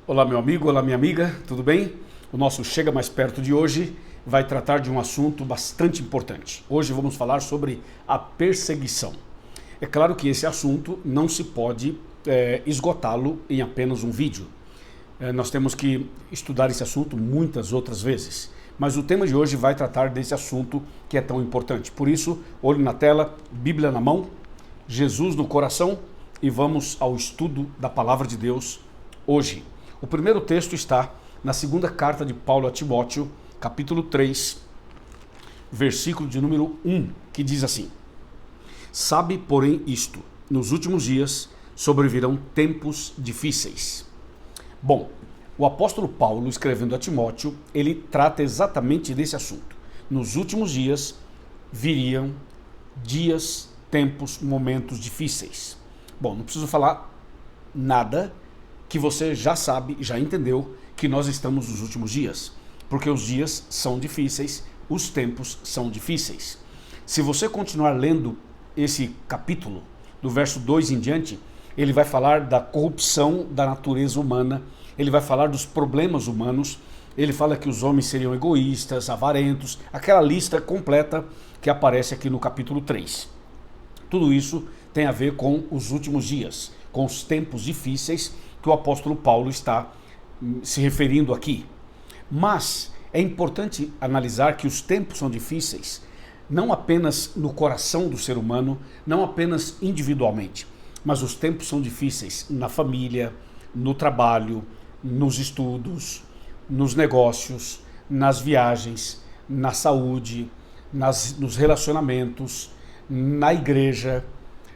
Olá meu amigo, olá minha amiga, tudo bem? O nosso Chega Mais Perto de hoje vai tratar de um assunto bastante importante. Hoje vamos falar sobre a perseguição. É claro que esse assunto não se pode esgotá-lo em apenas um vídeo. Nós temos que estudar esse assunto muitas outras vezes. Mas o tema de hoje vai tratar desse assunto que é tão importante. Por isso, olho na tela, Bíblia na mão, Jesus no coração e vamos ao estudo da Palavra de Deus hoje. O primeiro texto está na segunda carta de Paulo a Timóteo, capítulo 3, versículo de número 1, que diz assim: Sabe, porém, isto, nos últimos dias sobrevirão tempos difíceis. Bom, o apóstolo Paulo, escrevendo a Timóteo, ele trata exatamente desse assunto. Nos últimos dias viriam dias, tempos, momentos difíceis. Bom, não preciso falar nada que você já sabe, já entendeu que nós estamos nos últimos dias, porque os dias são difíceis, os tempos são difíceis. Se você continuar lendo esse capítulo, do verso 2 em diante, ele vai falar da corrupção da natureza humana, ele vai falar dos problemas humanos, ele fala que os homens seriam egoístas, avarentos, aquela lista completa que aparece aqui no capítulo 3. Tudo isso tem a ver com os últimos dias, com os tempos difíceis que o apóstolo Paulo está se referindo aqui. Mas é importante analisar que os tempos são difíceis, não apenas no coração do ser humano, não apenas individualmente, mas os tempos são difíceis na família, no trabalho, nos estudos, nos negócios, nas viagens, na saúde, nos relacionamentos, na igreja,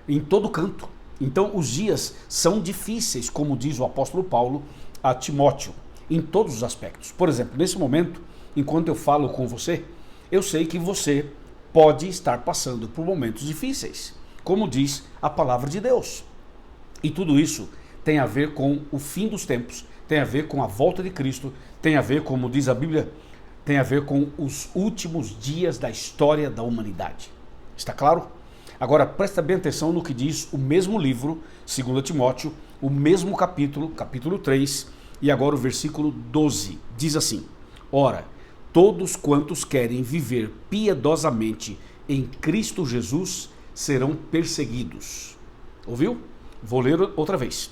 em todo canto. Então os dias são difíceis, como diz o apóstolo Paulo a Timóteo, em todos os aspectos. Por exemplo, nesse momento, enquanto eu falo com você, eu sei que você pode estar passando por momentos difíceis, como diz a palavra de Deus. E tudo isso tem a ver com o fim dos tempos, tem a ver com a volta de Cristo, tem a ver, como diz a Bíblia, tem a ver com os últimos dias da história da humanidade. Está claro? Agora presta bem atenção no que diz o mesmo livro, 2 Timóteo, o mesmo capítulo, capítulo 3, e agora o versículo 12, diz assim: Ora, todos quantos querem viver piedosamente em Cristo Jesus serão perseguidos. Ouviu? Vou ler outra vez.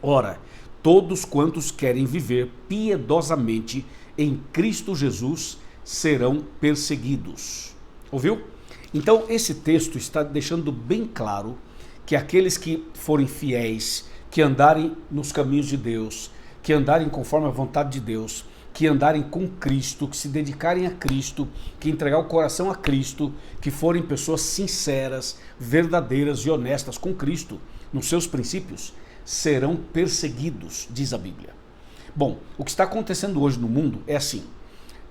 Ora, todos quantos querem viver piedosamente em Cristo Jesus serão perseguidos. Ouviu? Então esse texto está deixando bem claro que aqueles que forem fiéis, que andarem nos caminhos de Deus, que andarem conforme a vontade de Deus, que andarem com Cristo, que se dedicarem a Cristo, que entregar o coração a Cristo, que forem pessoas sinceras, verdadeiras e honestas com Cristo, nos seus princípios, serão perseguidos, diz a Bíblia. Bom, o que está acontecendo hoje no mundo é assim,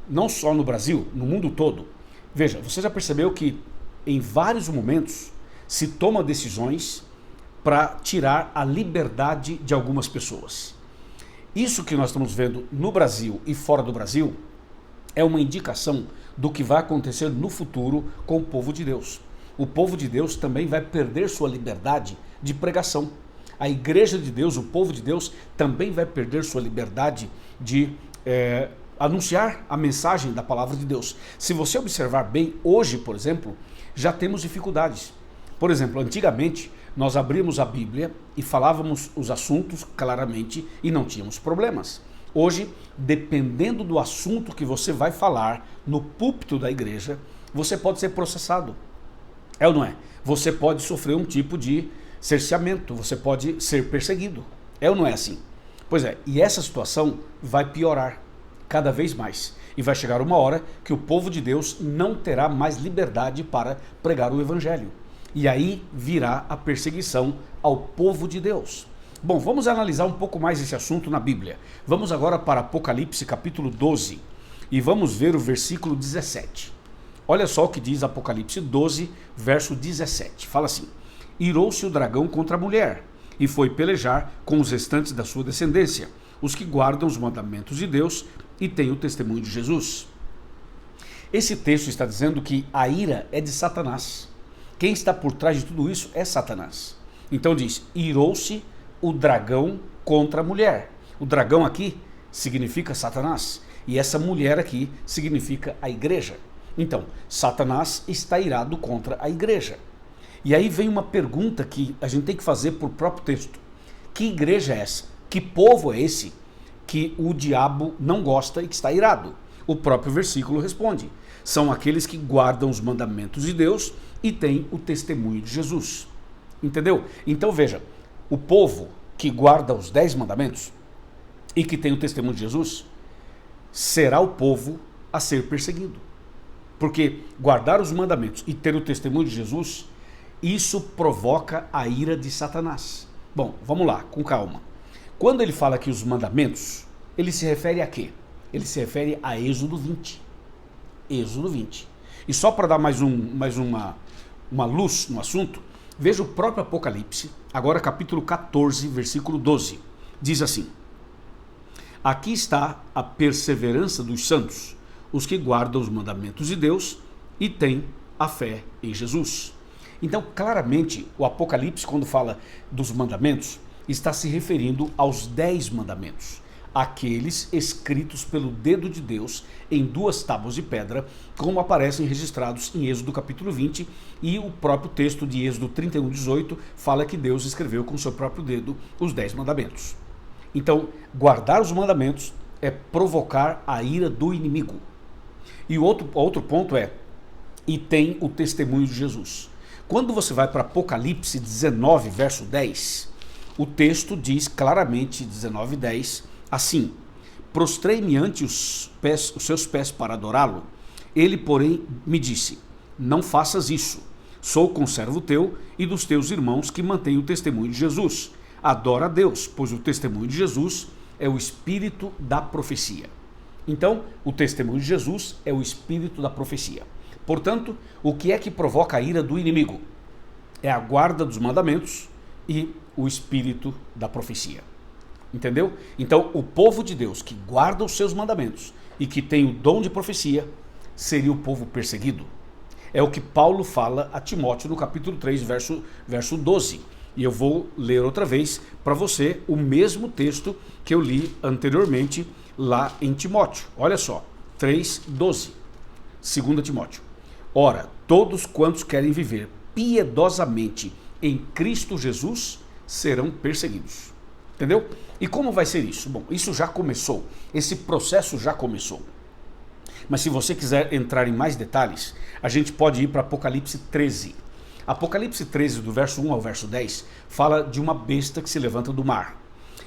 não só no Brasil, no mundo todo. Veja, você já percebeu que em vários momentos se toma decisões para tirar a liberdade de algumas pessoas. Isso que nós estamos vendo no Brasil e fora do Brasil é uma indicação do que vai acontecer no futuro com o povo de Deus. O povo de Deus também vai perder sua liberdade de pregação. A igreja de Deus, o povo de Deus, também vai perder sua liberdade de anunciar a mensagem da palavra de Deus. Se você observar bem, hoje, por exemplo, já temos dificuldades. Por exemplo, antigamente, nós abrimos a Bíblia e falávamos os assuntos claramente e não tínhamos problemas. Hoje, dependendo do assunto que você vai falar no púlpito da igreja, você pode ser processado. É ou não é? Você pode sofrer um tipo de cerceamento, você pode ser perseguido. É ou não é assim? Pois é, e essa situação vai piorar cada vez mais. E vai chegar uma hora que o povo de Deus não terá mais liberdade para pregar o evangelho. E aí virá a perseguição ao povo de Deus. Bom, vamos analisar um pouco mais esse assunto na Bíblia. Vamos agora para Apocalipse capítulo 12 e vamos ver o versículo 17. Olha só o que diz Apocalipse 12, verso 17. Fala assim: Irou-se o dragão contra a mulher e foi pelejar com os restantes da sua descendência, os que guardam os mandamentos de Deus e têm o testemunho de Jesus. Esse texto está dizendo que a ira é de Satanás. Quem está por trás de tudo isso é Satanás. Então diz, irou-se o dragão contra a mulher. O dragão aqui significa Satanás, e essa mulher aqui significa a igreja. Então, Satanás está irado contra a igreja. E aí vem uma pergunta que a gente tem que fazer por próprio texto. Que igreja é essa? Que povo é esse que o diabo não gosta e que está irado? O próprio versículo responde: são aqueles que guardam os mandamentos de Deus e têm o testemunho de Jesus. Entendeu? Então veja, o povo que guarda os 10 mandamentos e que tem o testemunho de Jesus será o povo a ser perseguido. Porque guardar os mandamentos e ter o testemunho de Jesus, isso provoca a ira de Satanás. Bom, vamos lá, com calma. Quando ele fala aqui os mandamentos, ele se refere a quê? Ele se refere a Êxodo 20. Êxodo 20. E só para dar mais uma luz no assunto, veja o próprio Apocalipse, agora capítulo 14, versículo 12. Diz assim: aqui está a perseverança dos santos, os que guardam os mandamentos de Deus e têm a fé em Jesus. Então, claramente, o Apocalipse, quando fala dos mandamentos, está se referindo aos 10 mandamentos, aqueles escritos pelo dedo de Deus em 2 tábuas de pedra, como aparecem registrados em Êxodo capítulo 20, e o próprio texto de Êxodo 31:18 fala que Deus escreveu com seu próprio dedo os 10 mandamentos. Então, guardar os mandamentos é provocar a ira do inimigo. E o outro ponto é, e tem o testemunho de Jesus. Quando você vai para Apocalipse 19, verso 10, o texto diz claramente, 19:10, assim: prostrei-me ante os seus pés para adorá-lo. Ele, porém, me disse: não faças isso. Sou conservo teu e dos teus irmãos que mantêm o testemunho de Jesus. Adora a Deus, pois o testemunho de Jesus é o espírito da profecia. Então, o testemunho de Jesus é o espírito da profecia. Portanto, o que é que provoca a ira do inimigo? É a guarda dos mandamentos e o espírito da profecia. Entendeu? Então, o povo de Deus que guarda os seus mandamentos e que tem o dom de profecia seria o povo perseguido. É o que Paulo fala a Timóteo no capítulo 3, verso 12. E eu vou ler outra vez para você o mesmo texto que eu li anteriormente lá em Timóteo. Olha só, 3:12, 2 Timóteo. Ora, todos quantos querem viver piedosamente em Cristo Jesus serão perseguidos. Entendeu? E como vai ser isso? Bom, isso já começou, esse processo já começou. Mas se você quiser entrar em mais detalhes, a gente pode ir para Apocalipse 13. Apocalipse 13, do verso 1 ao verso 10, fala de uma besta que se levanta do mar.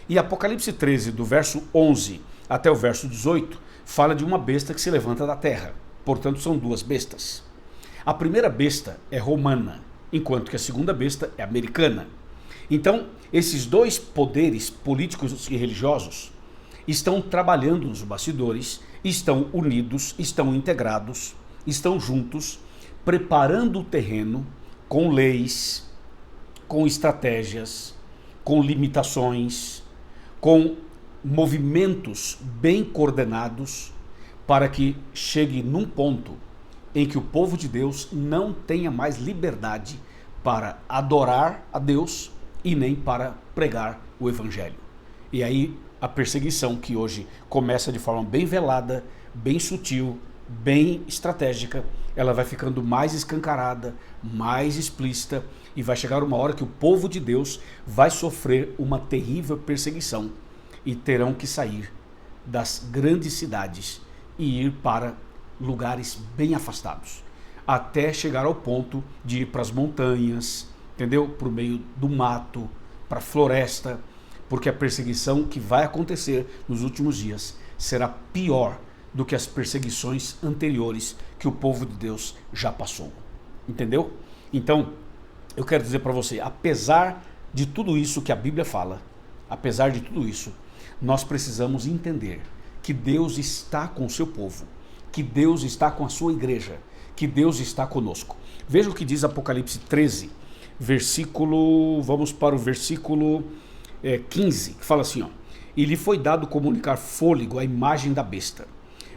E Apocalipse 13, do verso 11 até o verso 18, fala de uma besta que se levanta da terra. Portanto, são 2 bestas. A primeira besta é romana, enquanto que a segunda besta é americana. Então, esses 2 poderes políticos e religiosos estão trabalhando nos bastidores, estão unidos, estão integrados, estão juntos, preparando o terreno com leis, com estratégias, com limitações, com movimentos bem coordenados, para que chegue num ponto em que o povo de Deus não tenha mais liberdade para adorar a Deus e nem para pregar o evangelho. E aí a perseguição, que hoje começa de forma bem velada, bem sutil, bem estratégica, ela vai ficando mais escancarada, mais explícita, e vai chegar uma hora que o povo de Deus vai sofrer uma terrível perseguição e terão que sair das grandes cidades e ir para lugares bem afastados, até chegar ao ponto de ir para as montanhas, entendeu? Por meio do mato, para a floresta, porque a perseguição que vai acontecer nos últimos dias será pior do que as perseguições anteriores que o povo de Deus já passou. Entendeu? Então, eu quero dizer para você, apesar de tudo isso que a Bíblia fala, apesar de tudo isso, nós precisamos entender que Deus está com o seu povo, que Deus está com a sua igreja, que Deus está conosco. Veja o que diz Apocalipse 13, vamos para o versículo 15, que fala assim, ó: e lhe foi dado comunicar fôlego à imagem da besta,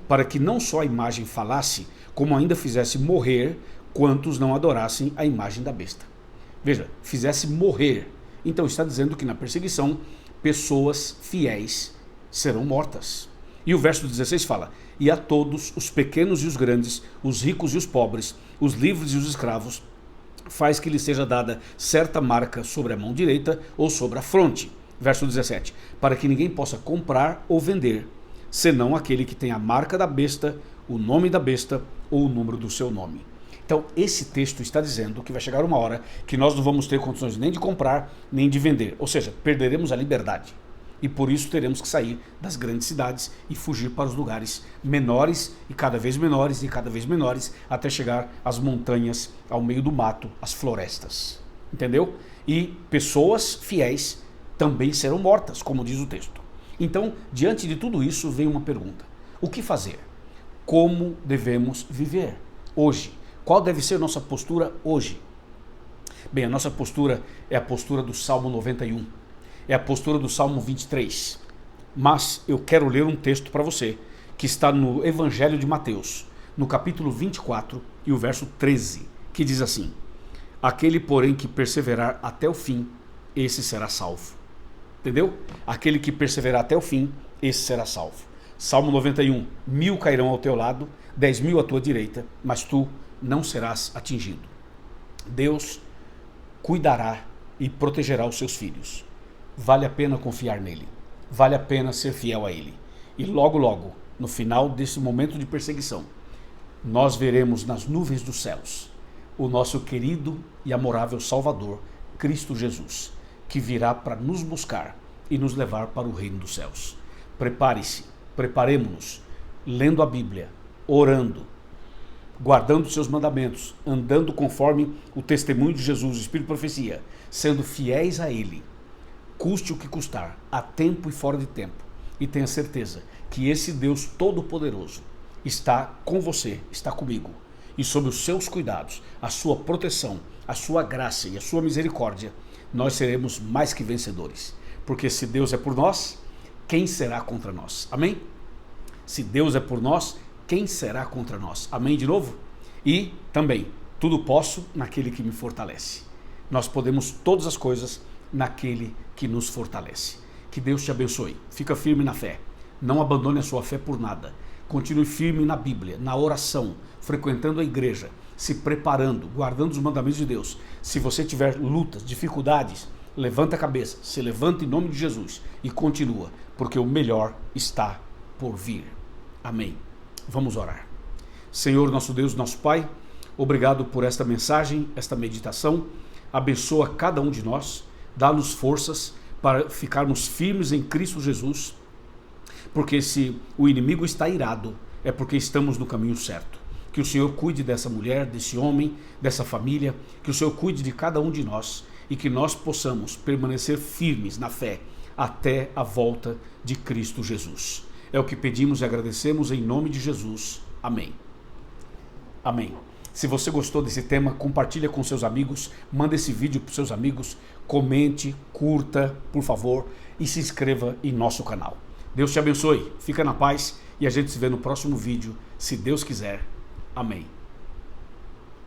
para que não só a imagem falasse, como ainda fizesse morrer quantos não adorassem a imagem da besta. Veja, fizesse morrer. Então está dizendo que na perseguição, pessoas fiéis serão mortas. E o verso 16 fala: e a todos, os pequenos e os grandes, os ricos e os pobres, os livres e os escravos, faz que lhe seja dada certa marca sobre a mão direita ou sobre a fronte. Verso 17, para que ninguém possa comprar ou vender, senão aquele que tem a marca da besta, o nome da besta ou o número do seu nome. Então, esse texto está dizendo que vai chegar uma hora que nós não vamos ter condições nem de comprar, nem de vender. Ou seja, perderemos a liberdade. E por isso teremos que sair das grandes cidades e fugir para os lugares menores e cada vez menores e cada vez menores, até chegar às montanhas, ao meio do mato, às florestas. Entendeu? E pessoas fiéis também serão mortas, como diz o texto. Então, diante de tudo isso, vem uma pergunta. O que fazer? Como devemos viver hoje? Qual deve ser nossa postura hoje? Bem, a nossa postura é a postura do Salmo 91. É a postura do Salmo 23. Mas eu quero ler um texto para você, que está no Evangelho de Mateus, no capítulo 24 e o verso 13, que diz assim: aquele, porém, que perseverar até o fim, esse será salvo. Entendeu? Aquele que perseverar até o fim, esse será salvo. Salmo 91, 1000 cairão ao teu lado, 10.000 à tua direita, mas tu não serás atingido. Deus cuidará e protegerá os seus filhos. Vale a pena confiar nele. Vale a pena ser fiel a ele. E logo, logo, no final desse momento de perseguição, nós veremos nas nuvens dos céus o nosso querido e amorável Salvador, Cristo Jesus, que virá para nos buscar e nos levar para o reino dos céus. Prepare-se, preparemo-nos, lendo a Bíblia, orando, guardando os seus mandamentos, andando conforme o testemunho de Jesus, o Espírito de profecia, sendo fiéis a ele, custe o que custar, a tempo e fora de tempo. E tenha certeza que esse Deus Todo-Poderoso está com você, está comigo, e sob os seus cuidados, a sua proteção, a sua graça e a sua misericórdia, nós seremos mais que vencedores. Porque se Deus é por nós, quem será contra nós? Amém? Se Deus é por nós, quem será contra nós? Amém de novo? E também, tudo posso naquele que me fortalece. Nós podemos todas as coisas naquele que nos fortalece. Que Deus te abençoe. Fica firme na fé. Não abandone a sua fé por nada. Continue firme na Bíblia, na oração, frequentando a igreja, se preparando, guardando os mandamentos de Deus. Se você tiver lutas, dificuldades, levanta a cabeça, se levanta em nome de Jesus e continua, porque o melhor está por vir. Amém. Vamos orar. Senhor, nosso Deus, nosso Pai, obrigado por esta mensagem, esta meditação. Abençoa cada um de nós, dá-nos forças para ficarmos firmes em Cristo Jesus, porque se o inimigo está irado, é porque estamos no caminho certo. Que o Senhor cuide dessa mulher, desse homem, dessa família, que o Senhor cuide de cada um de nós e que nós possamos permanecer firmes na fé até a volta de Cristo Jesus. É o que pedimos e agradecemos em nome de Jesus. Amém. Amém. Se você gostou desse tema, compartilha com seus amigos, manda esse vídeo para os seus amigos, comente, curta, por favor, e se inscreva em nosso canal. Deus te abençoe, fica na paz e a gente se vê no próximo vídeo, se Deus quiser. Amém.